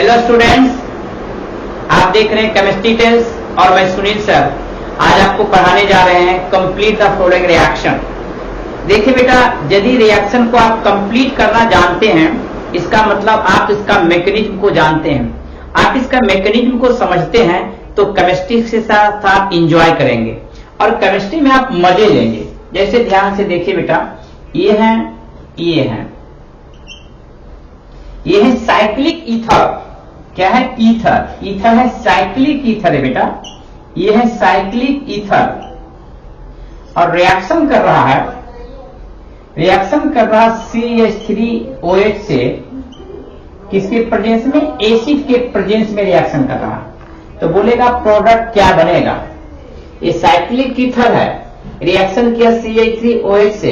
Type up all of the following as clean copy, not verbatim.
Hello students, आप देख रहे हैं केमिस्ट्री टेल्स और मैं सुनील सर। आज आपको पढ़ाने जा रहे हैं कंप्लीट द फॉलोइंग रिएक्शन। देखिए बेटा, यदि रिएक्शन को आप कंप्लीट करना जानते हैं, इसका मतलब आप इसका मैकेनिज्म को जानते हैं, आप इसका मैकेनिज्म को समझते हैं, तो केमिस्ट्री के साथ आप इंजॉय करेंगे और केमिस्ट्री में आप मजे लेंगे। जैसे ध्यान से देखिए बेटा, ये है साइक्लिक ईथर। क्या है? ईथर। ईथर है साइक्लिक ईथर है बेटा, ये है साइक्लिक ईथर और रिएक्शन कर रहा है CH3OH से किसके प्रेजेंस में? एसिड के प्रेजेंस में रिएक्शन कर रहा है। तो बोलेगा प्रोडक्ट क्या बनेगा? ये साइक्लिक ईथर है, रिएक्शन किया CH3OH से,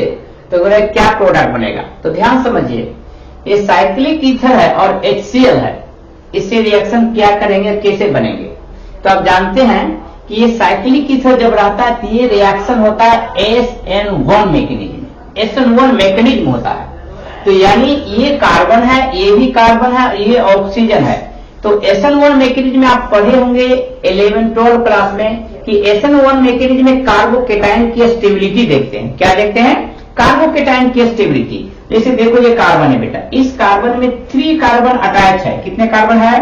तो बोले क्या प्रोडक्ट बनेगा? तो ध्यान समझिए, ये साइक्लिक ईथर है और HCl है, इससे रिएक्शन क्या करेंगे, कैसे बनेंगे? तो आप जानते हैं कि ये साइक्लिक ईथर जब रहता है तो ये रिएक्शन होता है SN1 मैकेनिज्म। SN1 मैकेनिज्म होता है, तो यानी ये कार्बन है, ये भी कार्बन है, ये ऑक्सीजन है। तो SN1 मैकेनिज्म में आप पढ़े होंगे 11-12 क्लास में कि SN1 मैकेनिज्म में कार्बोकेटाइन की स्टेबिलिटी देखते हैं। क्या देखते हैं? कार्बोकेटाइन की स्टेबिलिटी। जैसे देखो, ये कार्बन है बेटा, इस कार्बन में 3 कार्बन अटैच है। कितने कार्बन है?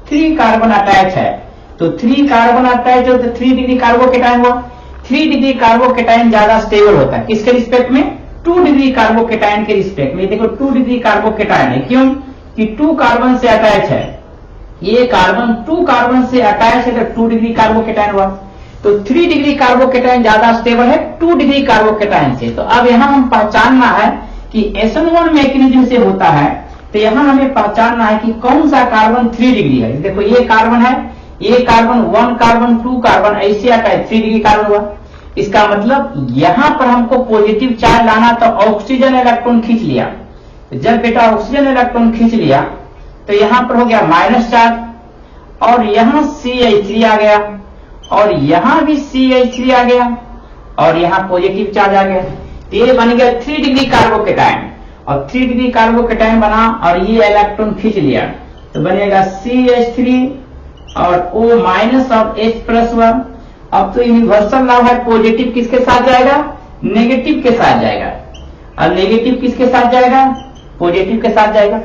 3 कार्बन अटैच है। तो 3 कार्बन अटैच हो तो 3 डिग्री कार्बोकेटाइन हुआ। 3 डिग्री कार्बोकेटाइन ज्यादा स्टेबल होता है। किसके रिस्पेक्ट में? 2 डिग्री कार्बोकेटाइन के रिस्पेक्ट में। देखो 2 डिग्री कार्बोकेटाइन है, क्यों? कि 2 कार्बन से अटैच है। ये कार्बन 2 कार्बन से अटैच है तो 2 डिग्री कार्बोकेटाइन हुआ। तो 3 डिग्री कार्बोकेटाइन ज्यादा स्टेबल है 2 डिग्री कार्बोकेटाइन से। तो अब यहां हम पहचानना है कि SN1 मैकेनिज्म से होता है, तो यहां हमें पहचानना है कि कौन सा कार्बन 3 डिग्री है। देखो ये कार्बन है, ये कार्बन 1 कार्बन 2 कार्बन ऐसे आता है, 3 डिग्री कार्बन हुआ। इसका मतलब यहां पर हमको पॉजिटिव चार्ज लाना, तो ऑक्सीजन इलेक्ट्रॉन खींच लिया। जब बेटा ऑक्सीजन इलेक्ट्रॉन खींच लिया तो यहां पर हो गया माइनस चार्ज और यहां CH3 आ गया और यहां भी CH3 आ गया और यहां पॉजिटिव चार्ज आ गया। ये बन गया 3 डिग्री कार्बोकेटाइन और 3 डिग्री कार्बोकेटाइन बना और ये इलेक्ट्रॉन खींच लिया, तो बनेगा CH3 और O माइनस और H प्लस हुआ। अब तो यूनिवर्सल लॉ है, पॉजिटिव किसके साथ जाएगा? नेगेटिव के साथ जाएगा। और नेगेटिव किसके साथ जाएगा? पॉजिटिव के साथ जाएगा।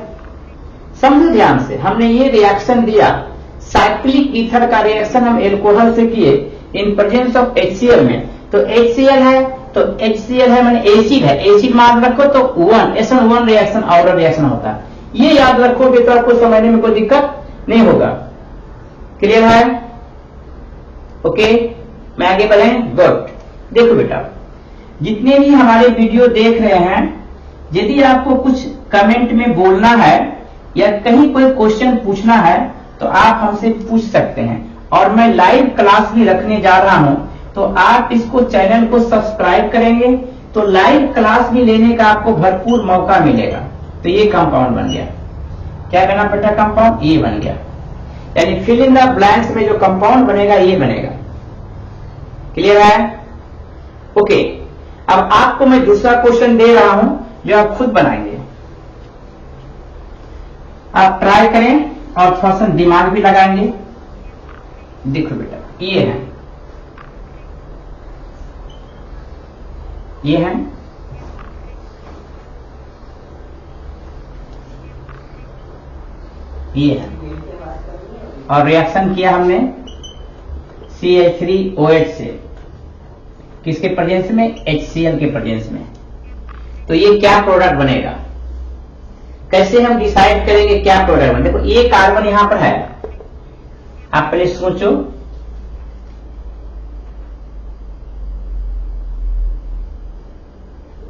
समझो ध्यान से, हमने ये रिएक्शन दिया साइक्लिक ईथर का रिएक्शन हम एल्कोहल से किए इन प्रेजेंस ऑफ HCl में। तो HCl है माने एसिड है, एसिड मान रखो तो SN1 रिएक्शन ऑर्डर रिएक्शन होता है। ये याद रखोगे तो आपको समझने में कोई दिक्कत नहीं होगा। क्लियर है? ओके, मैं आगे बढ़ें। गुड। देखो बेटा, जितने भी हमारे वीडियो देख रहे हैं, यदि आपको कुछ कमेंट में बोलना है या कहीं कोई क्वेश्चन पूछना है तो आप हमसे पूछ सकते हैं। और मैं लाइव क्लास भी रखने जा रहा हूं, तो आप इसको चैनल को सब्सक्राइब करेंगे तो लाइव क्लास भी लेने का आपको भरपूर मौका मिलेगा। तो ये कंपाउंड बन गया। क्या बना बेटा? कंपाउंड ये बन गया। यानी फिल इन द ब्लैंक्स में जो कंपाउंड बनेगा ये बनेगा। क्लियर है? ओके, अब आपको मैं दूसरा क्वेश्चन दे रहा हूं जो आप खुद बनाएंगे। आप ट्राई करें और थोड़ा सा दिमाग भी लगाएंगे। देखो बेटा, ये है, ये है, ये है और रिएक्शन किया हमने CH3OH से किसके प्रेजेंस में? HCl के प्रेजेंस में। तो ये क्या प्रोडक्ट बनेगा? कैसे हम डिसाइड करेंगे क्या प्रोडक्ट बनेगा? देखो ये कार्बन यहां पर है, आप पहले सोचो।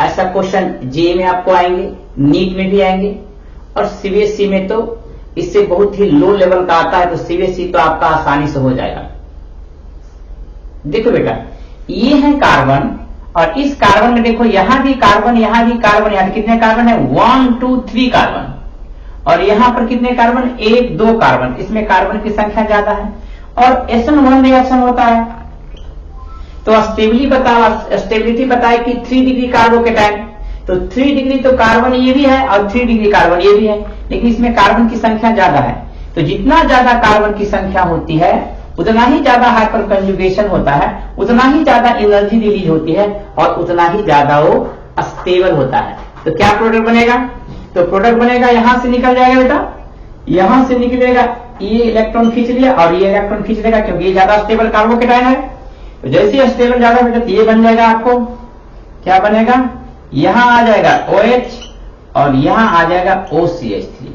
ऐसा क्वेश्चन जे में आपको आएंगे, नीट में भी आएंगे और CBSE में तो इससे बहुत ही लो लेवल का आता है, तो CBSE तो आपका आसानी से हो जाएगा। देखो बेटा, ये है कार्बन और इस कार्बन में देखो यहां भी कार्बन, यहां भी कार्बन, यहां कितने कार्बन है? 1 2 3 कार्बन। और यहां पर कितने कार्बन? 1 2 कार्बन। इसमें कार्बन की संख्या ज्यादा है और SN1 रिएक्शन होता है। तो स्टेबिलिटी बताए कि 3 डिग्री कार्बोकेटाइन, तो 3 डिग्री तो कार्बन ये भी है और 3 डिग्री कार्बन ये भी है, लेकिन इसमें कार्बन की संख्या ज्यादा है। तो जितना ज्यादा कार्बन की संख्या होती है उतना ही ज्यादा हाइपर कंजुगेशन होता है, उतना ही ज्यादा एनर्जी रिलीज होती है और उतना ही ज्यादा वो स्टेबल होता है। तो क्या प्रोडक्ट बनेगा? तो प्रोडक्ट बनेगा, यहां से निकल जाएगा बेटा, यहां से निकलेगा, ये इलेक्ट्रॉन खींच लिया और ये इलेक्ट्रॉन खींच लेगा क्योंकि ये ज्यादा स्टेबल कार्बोकेटायन है। तो जैसे ही स्टेबल ज्यादा बेटा तो ये बन जाएगा, आपको क्या बनेगा, यहां आ जाएगा OH और यहां आ जाएगा OCH3।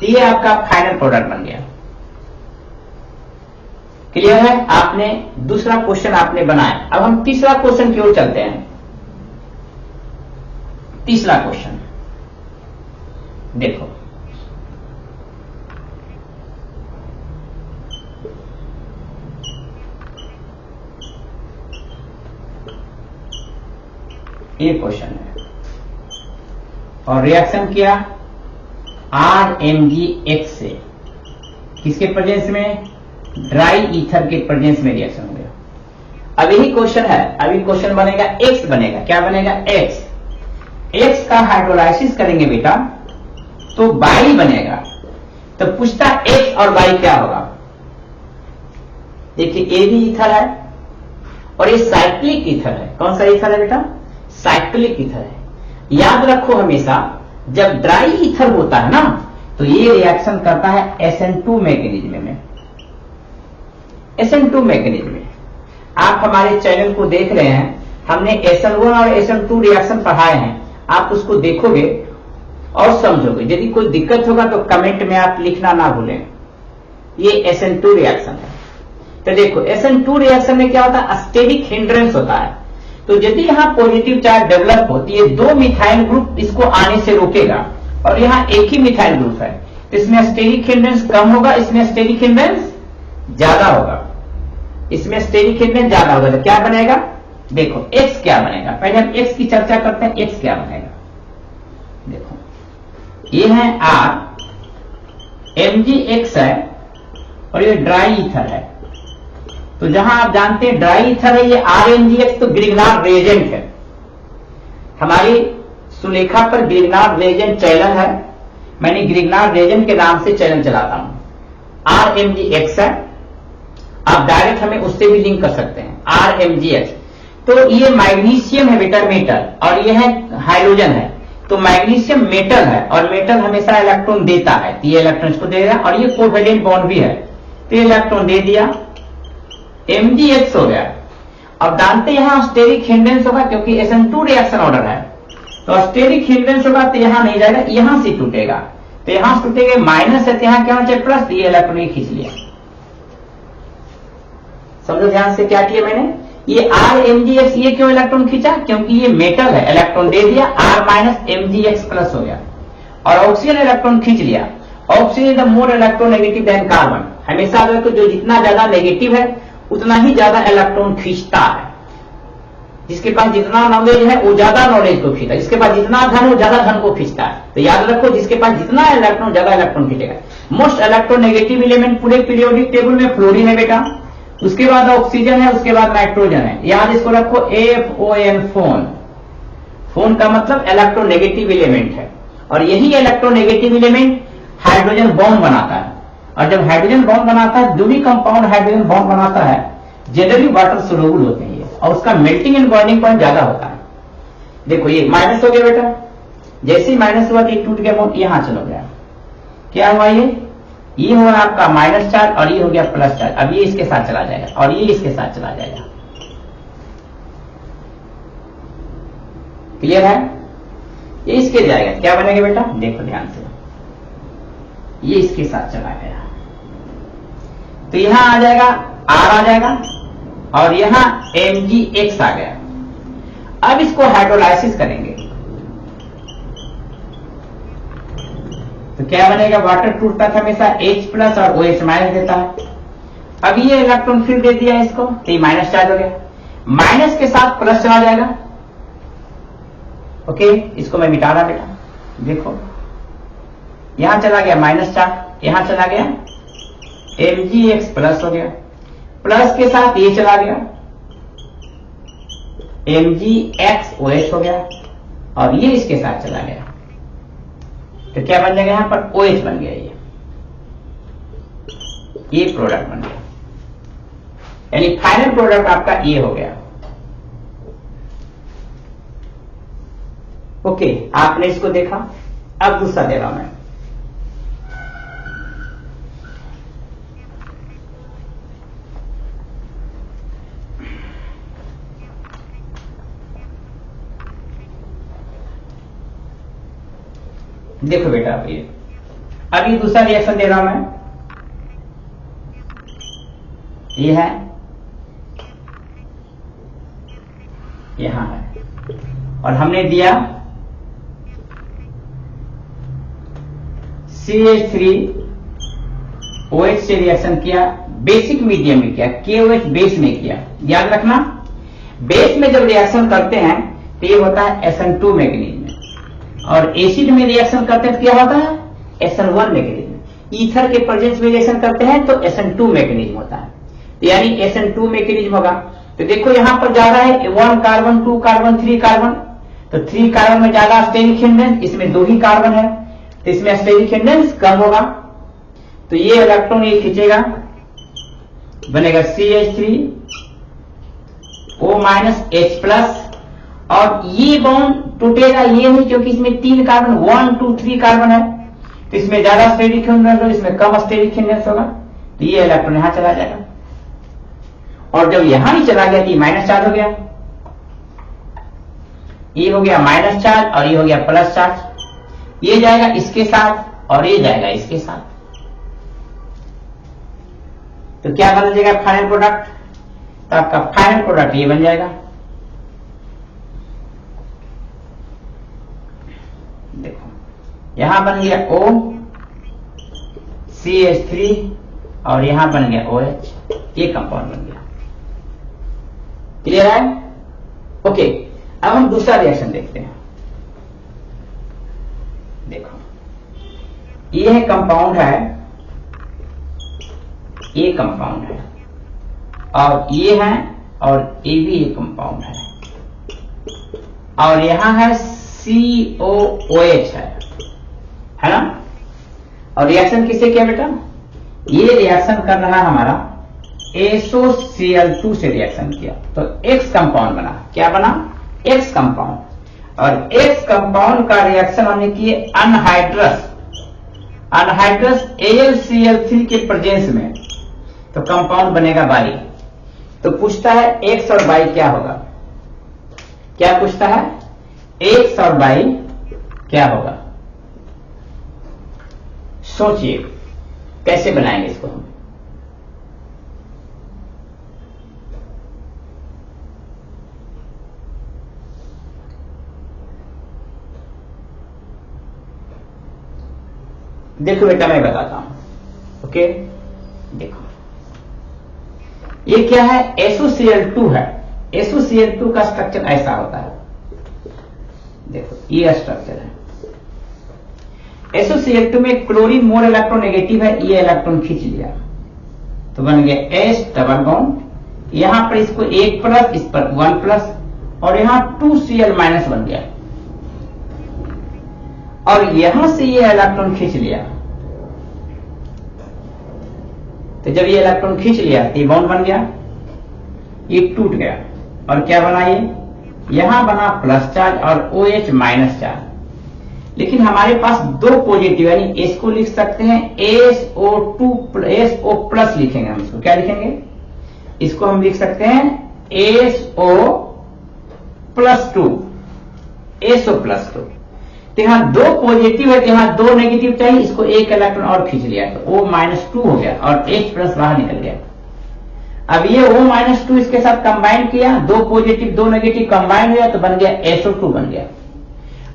तो ये आपका फाइनल प्रोडक्ट बन गया। क्लियर है? आपने दूसरा क्वेश्चन आपने बनाया। अब हम तीसरा क्वेश्चन की ओर चलते हैं। तीसरा क्वेश्चन देखो, ये क्वेश्चन है और रिएक्शन किया RMgX से, किसके प्रेजेंस में? ड्राई ईथर के प्रेजेंस में रिएक्शन हो गया। अब यही क्वेश्चन है, अभी क्वेश्चन बनेगा X बनेगा। क्या बनेगा? X का हाइड्रोलाइसिस करेंगे बेटा तो बाई बनेगा। तो पूछता X और बाई क्या होगा? देखिए ये भी ईथर है और ये साइक्लिक ईथर है। कौन सा ईथर है बेटा? साइक्लिक ईथर है। याद रखो हमेशा जब ड्राई ईथर होता है ना तो ये रिएक्शन करता है SN2 मैकेनिज्म में। SN2 मैकेनिज्म में आप हमारे चैनल को देख रहे हैं, हमने SN1 और SN2 रिएक्शन पढ़ाए हैं, आप उसको देखोगे और समझोगे। यदि कोई दिक्कत होगा तो कमेंट में आप लिखना ना भूलें। ये SN2 रिएक्शन है। तो देखो SN2 रिएक्शन में क्या होता है? स्टेरिक हिंड्रेंस होता है। तो यदि यहां पॉजिटिव चार्ज डेवलप हो तो ये दो मिथाइल ग्रुप इसको आने से रोकेगा और यहां एक ही मिथाइल ग्रुप है तो इसमें स्टेरिक हिंड्रेंस कम होगा, इसमें स्टेरिक हिंड्रेंस ज्यादा होगा, इसमें स्टेरिक हिंड्रेंस ज्यादा होगा। तो क्या बनेगा? देखो X क्या बनेगा, पहले हम X की चर्चा करते हैं। X क्या बनेगा? देखो ये है RMgX है और ये ड्राई ईथर है। तो जहां आप जानते हैं ड्राई ईथर है ये RMgX, तो ग्रिग्नार्ड रिएजेंट है। हमारी सुलेखा पर ग्रिग्नार्ड रिएजेंट चैनल है, मैंने ग्रिग्नार्ड रिएजेंट के नाम से चैनल चलाता हूं। RMgX है, आप डायरेक्ट हमें उससे भी लिंक कर सकते हैं। RMgX तो ये मैग्नीशियम है बेटा, मेटल, और ये है हाइड्रोजन है। तो मैग्नीशियम मेटल है और मेटल हमेशा इलेक्ट्रॉन देता है, तो ये इलेक्ट्रॉन को दे रहा और ये कोवेलेंट बॉन्ड भी है तो ये इलेक्ट्रॉन दे दिया, MgX हो गया। अब जानते हैं यहां स्टेरिक हिंड्रेंस होगा क्योंकि SN2 रिएक्शन ऑर्डर है, तो स्टेरिक हिंड्रेंस होगा तो यहां नहीं जाएगा, यहां से टूटेगा। तो यहां से टूटेगा, माइनस है तो यहां क्या होना चाहिए? प्लस। ये इलेक्ट्रॉन खींच लिया। समझो ध्यान से क्या किया मैंने? ये RMgX ये क्यों इलेक्ट्रॉन खींचा? क्योंकि ये मेटल है, इलेक्ट्रॉन दे दिया, R माइनस MgX प्लस हो गया और ऑक्सीजन इलेक्ट्रॉन खींच लिया। Oxygen the more electronegative than carbon. हमेशा तो जो जितना ज्यादा नेगेटिव है उतना ही ज्यादा इलेक्ट्रॉन खींचता है। जिसके पास जितना नॉलेज है वो ज्यादा नॉलेज को खींचता है, जिसके पास जितना धन वो ज्यादा धन को खींचता है। तो याद रखो जिसके पास जितना इलेक्ट्रॉन ज्यादा इलेक्ट्रॉन खींचेगा। मोस्ट इलेक्ट्रोनेगेटिव एलिमेंट पूरे पीरियोडिक टेबल में फ्लोरीन है बेटा, उसके बाद ऑक्सीजन है, उसके बाद नाइट्रोजन है। याद इसको रखो AFON, फोन। फोन का मतलब इलेक्ट्रोनेगेटिव एलिमेंट है और यही इलेक्ट्रोनेगेटिव एलिमेंट हाइड्रोजन बॉन्ड बनाता है। और जब हाइड्रोजन बॉन्ड बनाता है, जो भी कंपाउंड हाइड्रोजन बॉन्ड बनाता है जनरली वाटर सोल्यूबल होते हैं और उसका मेल्टिंग एंड बॉइलिंग पॉइंट ज्यादा होता है। देखो ये माइनस हो गया बेटा, जैसे ही माइनस हुआ कि टूट गया बॉन्ड, यहां चलो गया। क्या हुआ? ये हुआ आपका माइनस चार्ज और ये हो गया प्लस चार्ज। अब ये इसके साथ चला जाएगा और ये इसके साथ चला जाएगा। क्लियर है? ये इसके जाएगा, क्या बनेगा बेटा? देखो ध्यान से, ये इसके साथ चला गया तो यहां आ जाएगा R आ जाएगा और यहां MgX आ गया। अब इसको हाइड्रोलाइसिस करेंगे तो क्या बनेगा? वाटर टूटता था हमेशा H प्लस और OH माइनस देता है। अब ये इलेक्ट्रॉन फिर दे दिया इसको तो ये माइनस चार्ज हो गया, माइनस के साथ प्लस चला जाएगा। ओके, इसको मैं मिटा रहा बेटा, देखो यहां चला गया माइनस चार्ज, यहां चला गया MgX प्लस हो गया, प्लस के साथ ये चला गया MgX OH हो गया और ये इसके साथ चला गया तो क्या बन जाएगा? यहां पर OH बन गया। ये ये प्रोडक्ट बन गया, यानी फाइनल प्रोडक्ट आपका ये हो गया। ओके, आपने इसको देखा। अब दूसरा दे रहा हूं मैं। देखो बेटा, अब ये दूसरा रिएक्शन दे रहा हूं मैं। ये है, यहां है, और हमने दिया CH3OH से रिएक्शन किया, बेसिक मीडियम में किया, KOH बेस में किया। याद रखना, बेस में जब रिएक्शन करते हैं तो ये होता है SN2 मैग्नीज, और एसिड में रिएक्शन करते हैं तो क्या होता है SN1 मैग्नीज। ईथर के प्रेजेंस में रिएक्शन करते हैं तो SN2 मैग्नीज होता है, यानी SN2 मैग्नीज होगा। तो देखो यहां पर ज्यादा है 1 कार्बन, 2 कार्बन, 3 कार्बन, तो 3 कार्बन में ज्यादा स्टेरिक हिंड्रेंस, इसमें 2 ही कार्बन है तो इसमें स्टेरिक हिंड्रेंस कम होगा, तो ये इलेक्ट्रॉन ये खींचेगा, बनेगा CH3O-H+, और ये बॉन्ड टूटेगा, ये नहीं, क्योंकि इसमें 3 कार्बन, 1 2 3 कार्बन है, तो इसमें ज्यादा स्टेरिक हिंड्रेंस होगा, इसमें कम स्टेरिक हिंड्रेंस होगा, तो ये इलेक्ट्रॉन यहां चला जाएगा, और जब यहां ही चला गया तो ये माइनस चार्ज हो गया, ये हो गया माइनस चार्ज और ये हो गया प्लस चार्ज। ये जाएगा इसके साथ और ये जाएगा इसके साथ, तो क्या बन जाएगा फाइनल प्रोडक्ट? तो आपका फाइनल प्रोडक्ट ये बन जाएगा। देखो यहां बन गया O CH3 और यहां बन गया OH, ये कंपाउंड बन गया। क्लियर है? ओके, अब हम दूसरा रिएक्शन देखते हैं। देखो ये है कंपाउंड है, ये कंपाउंड है, और ये है, और ये भी एक कंपाउंड है, और यहां है COOH है ना? और रिएक्शन किससे किया बेटा? ये रिएक्शन कर रहा है हमारा SOCl2 से रिएक्शन किया, तो X कंपाउंड बना। क्या बना? X कंपाउंड, और X कंपाउंड का रिएक्शन हमने किए अनहाइड्रस AlCl3 के प्रेजेंस में, तो कंपाउंड बनेगा बाई। तो पूछता है X और बाई क्या होगा? क्या पूछता है? X और बाई क्या होगा? सोचिए कैसे बनाएंगे इसको हम। देखो बेटा मैं बताता हूं। ओके, देखो ये क्या है? SOCl2 है। SOCl2 का स्ट्रक्चर ऐसा होता है, देखो ये स्ट्रक्चर है। SOCl2 में क्लोरीन मोर इलेक्ट्रॉन नेगेटिव है, ये इलेक्ट्रॉन खींच लिया तो बन गया S डबल बॉन्ड, यहां पर इसको 1 प्लस, इस पर 1 प्लस, और यहां 2Cl माइनस बन गया, और यहां से ये इलेक्ट्रॉन खींच लिया, तो जब ये इलेक्ट्रॉन खींच लिया तो ये बॉन्ड बन गया, ये टूट गया, और क्या बना? ये यहां बना प्लस चार्ज और OH माइनस चार्ज। लेकिन हमारे पास 2 पॉजिटिव, यानी इसको लिख सकते हैं SO प्लस लिखेंगे हम इसको। क्या लिखेंगे? इसको हम लिख सकते हैं SO प्लस 2, SO प्लस 2। तो यहां 2 पॉजिटिव है, तो यहां 2 नेगेटिव चाहिए, इसको 1 इलेक्ट्रॉन और खींच लिया तो O-2 हो गया, और H प्लस बाहर निकल गया। अब ये O-2 इसके साथ कंबाइन किया, 2 पॉजिटिव 2 नेगेटिव कंबाइन हुआ तो बन गया SO2 बन गया,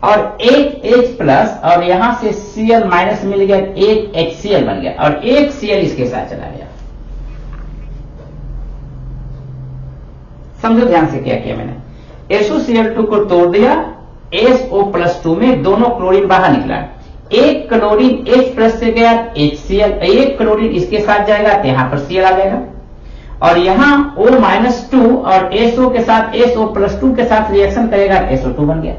और 1 H प्लस, और यहां से Cl माइनस मिल गया, 1 HCl बन गया, और 1 Cl इसके साथ चला गया। समझो ध्यान से क्या किया मैंने? SOCl2 को तोड़ दिया, SO+2 में दोनों क्लोरीन बाहर निकला, एक क्लोरीन H प्लस से गया HCl, एक क्लोरीन इसके साथ जाएगा तो यहां पर Cl आ जाएगा, और यहां O-2 और SO के साथ SO+2 के साथ रिएक्शन करेगा, SO2 बन गया।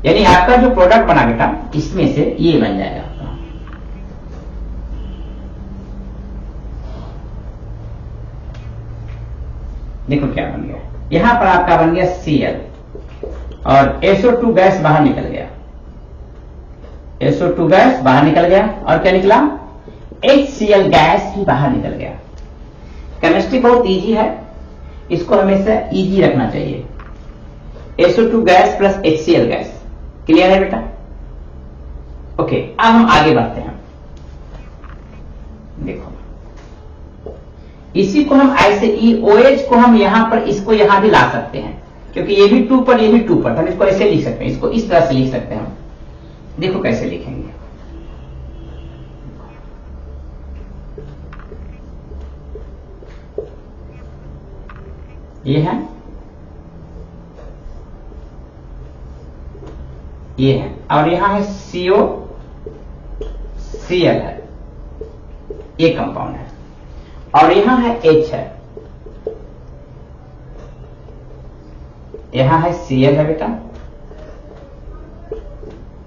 यानी आपका जो प्रोडक्ट बना बेटा, इसमें से ये बन जाएगा। देखो क्या बन गया, यहां पर आपका बन गया Cl और SO2 गैस बाहर निकल गया, SO2 गैस बाहर निकल गया और क्या निकला, HCl गैस भी बाहर निकल गया। केमिस्ट्री बहुत इजी है, इसको हमेशा इजी रखना चाहिए। SO2 gas plus HCl gas, clear है बेटा? ओके, अब हम आगे बढ़ते हैं। देखो इसी को हम ऐसे OH को हम यहां पर इसको यहां भी ला सकते हैं, क्योंकि ये भी 2 पर ये भी 2 पर, हम इसको ऐसे लिख सकते हैं, इसको इस तरह से लिख सकते हैं। देखो कैसे लिखेंगे, ये है, ये है और यहां है CO Cl है, ये कंपाउंड है और यहां है H है, यहां है Cl है बेटा,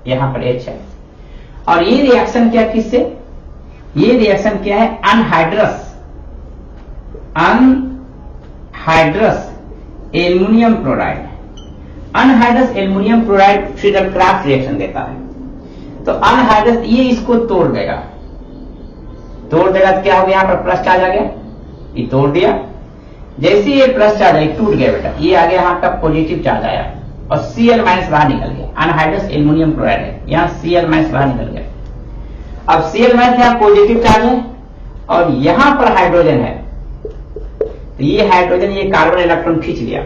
यहां पर H है और ये रिएक्शन क्या किससे, ये रिएक्शन क्या है, anhydrous aluminium chloride, anhydrous aluminium chloride Friedel craft reaction देता है। तो अनहाइड्रस ये इसको तोड़ देगा तो क्या हो गया, यहां पर प्लस चार्ज आ गया, ये तोड़ दिया, जैसे ये प्लस चार्ज है टूट गया बेटा, ये आ गया यहां का पॉजिटिव चार्ज आया और Cl माइनस बाहर निकल गया, अनहाइड्रस एल्युमिनियम क्लोराइड है, यहां Cl माइनस बाहर निकल गया। अब Cl माइनस यहां पॉजिटिव चार्ज है और यहां पर हाइड्रोजन है, तो ये हाइड्रोजन ये कार्बन इलेक्ट्रॉन खींच लिया,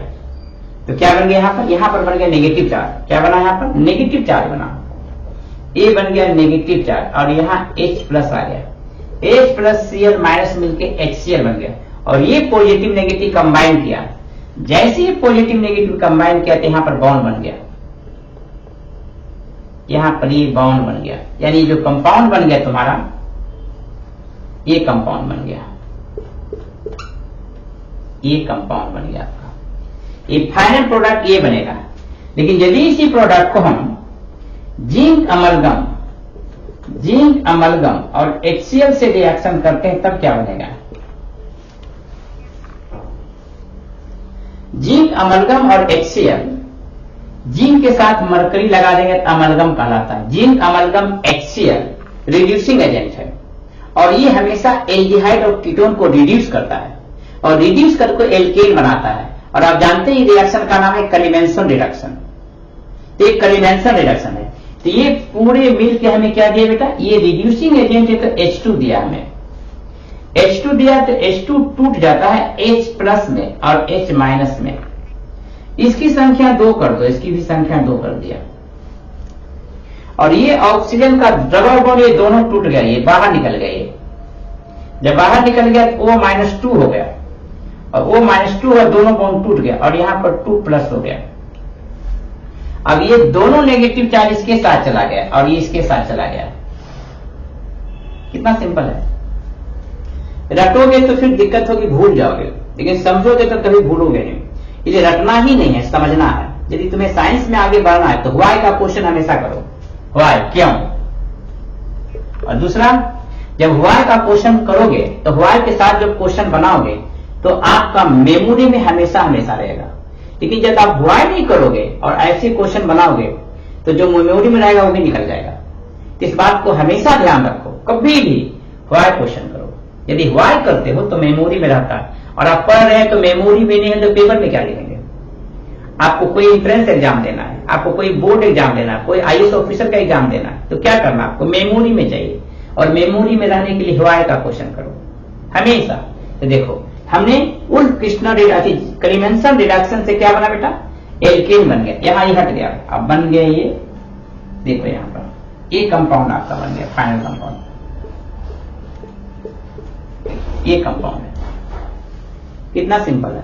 तो क्या बन गया यहां पर बन गया नेगेटिव चार्ज। क्या बना यहां पर, नेगेटिव चार्ज बना, ये बन गया नेगेटिव चार्ज और यहां H प्लस आ गया, H प्लस Cl माइनस मिलके HCl बन गया और ये पॉजिटिव नेगेटिव कंबाइन किया, जैसे ये पॉजिटिव नेगेटिव कंबाइन किया तो यहां पर बॉन्ड बन गया, यहां पर ये बॉन्ड बन गया, यानी जो कंपाउंड बन गया तुम्हारा, ये कंपाउंड बन गया, ये कंपाउंड बन गया आपका, ये फाइनल प्रोडक्ट ये बनेगा। लेकिन यदि इसी प्रोडक्ट को हम जिंक अमलगम और HCl से रिएक्शन करते हैं तब क्या बनेगा, जिंक अमलगम और HCl, जिंक के साथ मरकरी लगा देंगे तो अमलगम कहलाता है। Zinc amalgam HCl reducing agent है और ये हमेशा एल्डिहाइड और कीटोन को रिड्यूस करता है और रिड्यूस करके एल्केन बनाता है। और आप जानते हैं रिएक्शन का नाम है कलीमेंसन रिडक्शन, तो ये कलीमेंसन रिडक्शन है। तो ये पूरे मिल के हमें क्या दिया बेटा, ये रिड्यूसिंग एजेंट है तो H2 दिया हमें, H2 दिया तो H2 टूट जाता है H प्लस में और H माइनस में, इसकी संख्या 2 कर दो, इसकी भी संख्या 2 कर दिया और ये ऑक्सीजन का डबल बॉन्ड ये दोनों टूट गया, ये बाहर निकल गया, ये जब बाहर निकल गया तो O-2 हो गया और O-2 और दोनों बॉन्ड टूट गया और यहां पर 2 प्लस हो गया। अब ये दोनों नेगेटिव चार्ज इसके साथ चला गया और ये इसके साथ चला गया। कितना सिंपल है, रटोगे तो फिर दिक्कत होगी, भूल जाओगे, लेकिन समझोगे तो कभी भूलोगे नहीं। इसे रटना ही नहीं है, समझना है। यदि तुम्हें साइंस में आगे बढ़ना है तो व्हाई का क्वेश्चन हमेशा करो, व्हाई क्यों। और दूसरा, जब व्हाई का क्वेश्चन करोगे तो व्हाई के साथ जब क्वेश्चन बनाओगे तो आपका मेमोरी में हमेशा हमेशा रहेगा। लेकिन जब आप व्हाई नहीं करोगे और ऐसे क्वेश्चन बनाओगे तो जो मेमोरी में रहेगा वो भी निकल जाएगा। इस बात को हमेशा ध्यान रखो, कभी भी व्हाई क्वेश्चन करो। यदि व्हाई करते हो तो मेमोरी में रहता है, और आप पढ़ रहे हैं तो मेमोरी में नहीं है तो पेपर में क्या लिखेंगे। आपको कोई एंट्रेंस एग्जाम देना है, आपको कोई बोर्ड एग्जाम देना है, कोई IAS ऑफिसर का एग्जाम देना है, तो क्या करना, आपको मेमोरी में चाहिए। और मेमोरी में रहने के लिए व्हाई का क्वेश्चन करो हमेशा। तो देखो हमने उल्फ कृष्ण कलीमेंसन रिडक्शन से क्या बना बेटा, एल्केन बन गया, यहां ये हट गया, अब बन गया ये, देखो यहां पर ये कंपाउंड आपका बन गया, फाइनल कंपाउंड, ये कंपाउंड है। कितना सिंपल है,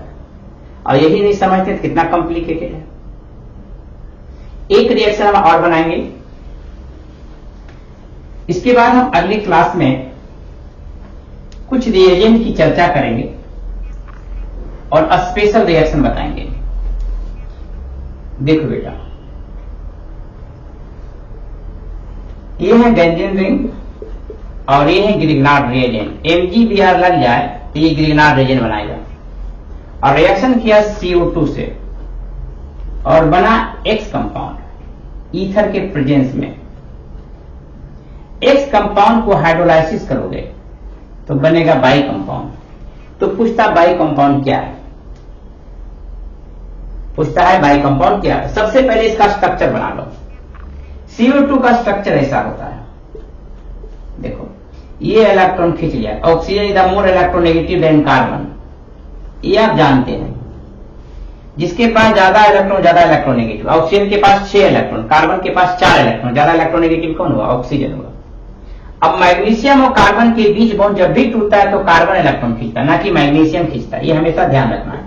और यही नहीं समझते तो कितना कॉम्प्लिकेटेड है। एक रिएक्शन हम और बनाएंगे, इसके बाद हम अगली क्लास में कुछ रिएजेंट की चर्चा करेंगे और स्पेशल रिएक्शन बताएंगे। देखो बेटा, ये है बेंजीन रिंग और ये है ग्रिग्नार्ड रिएजेंट। MgBr लग जाए तो ये ग्रिग्नार्ड रिएजेंट बनाएगा, और रिएक्शन किया CO2 से और बना X कंपाउंड ईथर के प्रेजेंस में। X कंपाउंड को हाइड्रोलाइसिस करोगे तो बनेगा बाई कंपाउंड। तो पूछता बाई कंपाउंड क्या है, पूछता है बाई कंपाउंड क्या है। सबसे पहले इसका स्ट्रक्चर बना लो। CO2 का स्ट्रक्चर ऐसा होता है, देखो ये इलेक्ट्रॉन खींच लिया, oxygen is the more electronegative than carbon, ये आप जानते हैं। जिसके पास ज्यादा इलेक्ट्रोनेगेटिव, ऑक्सीजन के पास 6 इलेक्ट्रॉन, कार्बन के पास 4 इलेक्ट्रॉन, ज्यादा इलेक्ट्रोनेगेटिव कौन हुआ, ऑक्सीजन हुआ। अब मैग्नीशियम और कार्बन के बीच बॉन्ड जब भी टूटता है तो कार्बन इलेक्ट्रॉन खींचता है, ना कि मैग्नीशियम खींचता है, ये हमेशा ध्यान रखना है।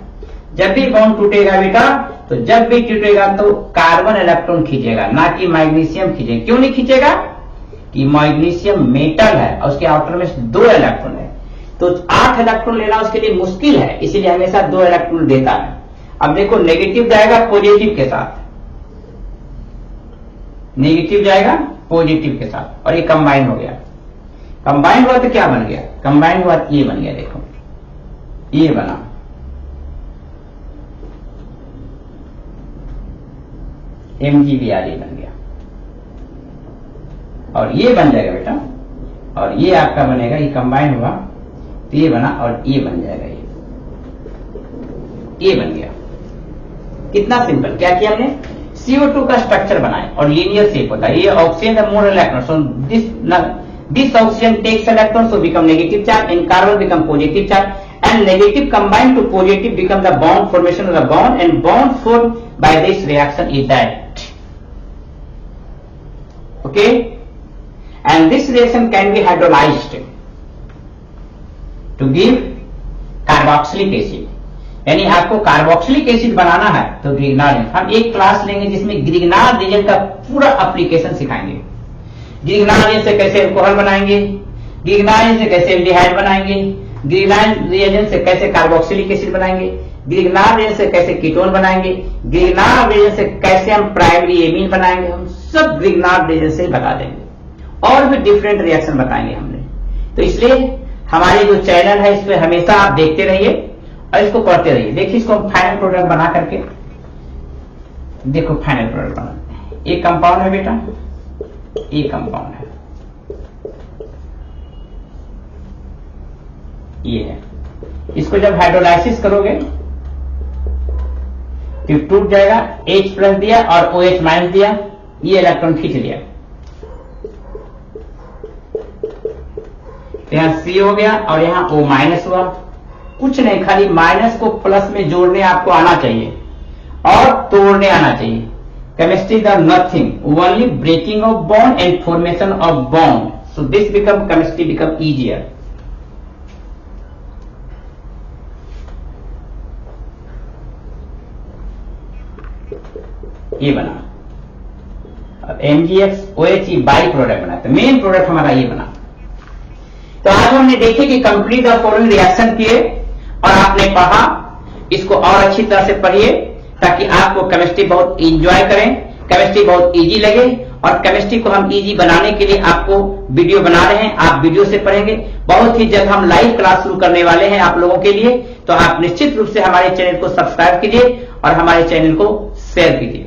जब भी बॉन्ड टूटेगा बेटा, तो जब भी टूटेगा तो कार्बन इलेक्ट्रॉन खींचेगा, ना कि मैग्नीशियम खींचेगा। क्यों नहीं खींचेगा, कि मैग्नीशियम मेटल है और उसके आउटर में 2 इलेक्ट्रॉन है, तो 8 इलेक्ट्रॉन लेना उसके लिए मुश्किल है, इसीलिए हमेशा 2 इलेक्ट्रॉन देता है। अब देखो नेगेटिव जाएगा पॉजिटिव के साथ, नेगेटिव जाएगा पॉजिटिव के साथ, और ये कंबाइन हो गया। कंबाइन हुआ तो क्या बन गया, कंबाइन हुआ ये बन गया, देखो ये बना, MgBr बन गया, और ये बन जाएगा बेटा, और ये आपका बनेगा, ये कंबाइन हुआ तो ये बना, और ये बन जाएगा, ये बन गया। कितना सिंपल, क्या किया हमने, CO2 का स्ट्रक्चर बनाए और लीनियर शेप होता है। ये oxygen the more electron, so this oxygen takes electron, so become negative charge, and carbon become positive charge, and negative combined to positive become the bond formation of the bond, and bond formed by this reaction is that. Okay, and this reaction can be hydrolyzed to give carboxylic acid. यानी आपको carboxylic acid बनाना है तो Grignard, हम एक class लेंगे जिसमें Grignard reagent का पूरा एप्लीकेशन सिखाएंगे। ग्रिग्नार्ड रिएजेंट से कैसे अल्कोहल बनाएंगे, ग्रिग्नार्ड रिएजेंट से कैसे एल्डिहाइड बनाएंगे, ग्रिग्नार्ड रिएजेंट से कैसे कार्बोक्सिलिक एसिड बनाएंगे, ग्रिग्नार्ड रिएजेंट से कैसे कीटोन बनाएंगे, ग्रिग्नार्ड रिएजेंट से कैसे हम प्राइमरी एमीन बनाएंगे, हम सब ग्रिग्नार्ड रिएजेंट से बता देंगे। और भी डिफरेंट रिएक्शन बताएंगे हमने। तो इसलिए हमारे जो चैनल है इस पर हमेशा आप देखते रहिए और इसको पढ़ते रहिए। देखिए इसको फाइनल प्रोडक्ट बना करके देखो, फाइनल प्रोडक्ट बना, एक कंपाउंड है बेटा, एक कंपाउंड है, ये है। इसको जब हाइड्रोलाइसिस करोगे तो टूट जाएगा, H+ दिया और OH- दिया, ये इलेक्ट्रॉन खींच लिया, यहां C हो गया और यहां O- हुआ। कुछ नहीं, खाली माइनस को प्लस में जोड़ने आपको आना चाहिए और तोड़ने आना चाहिए। Chemistry the nothing, only breaking of bond and formation of bond, so this become chemistry become easier. ये बना, अब MgX-OH बाई प्रोडक्ट बना, तो मेन प्रोडक्ट हमारा ये बना। तो आज हमने देखे कि कंप्लीट द फॉलोइंग रिएक्शन किए और आपने पढ़ा, इसको और अच्छी तरह से पढ़िए ताकि आपको केमिस्ट्री बहुत एंजॉय करें, केमिस्ट्री बहुत इजी लगे। और केमिस्ट्री को हम इजी बनाने के लिए आपको वीडियो बना रहे हैं, आप वीडियो से पढ़ेंगे। बहुत ही जल्द हम लाइव क्लास शुरू करने वाले हैं आप लोगों के लिए, तो आप निश्चित रूप से हमारे चैनल को सब्सक्राइब कीजिए और हमारे चैनल को शेयर कीजिए।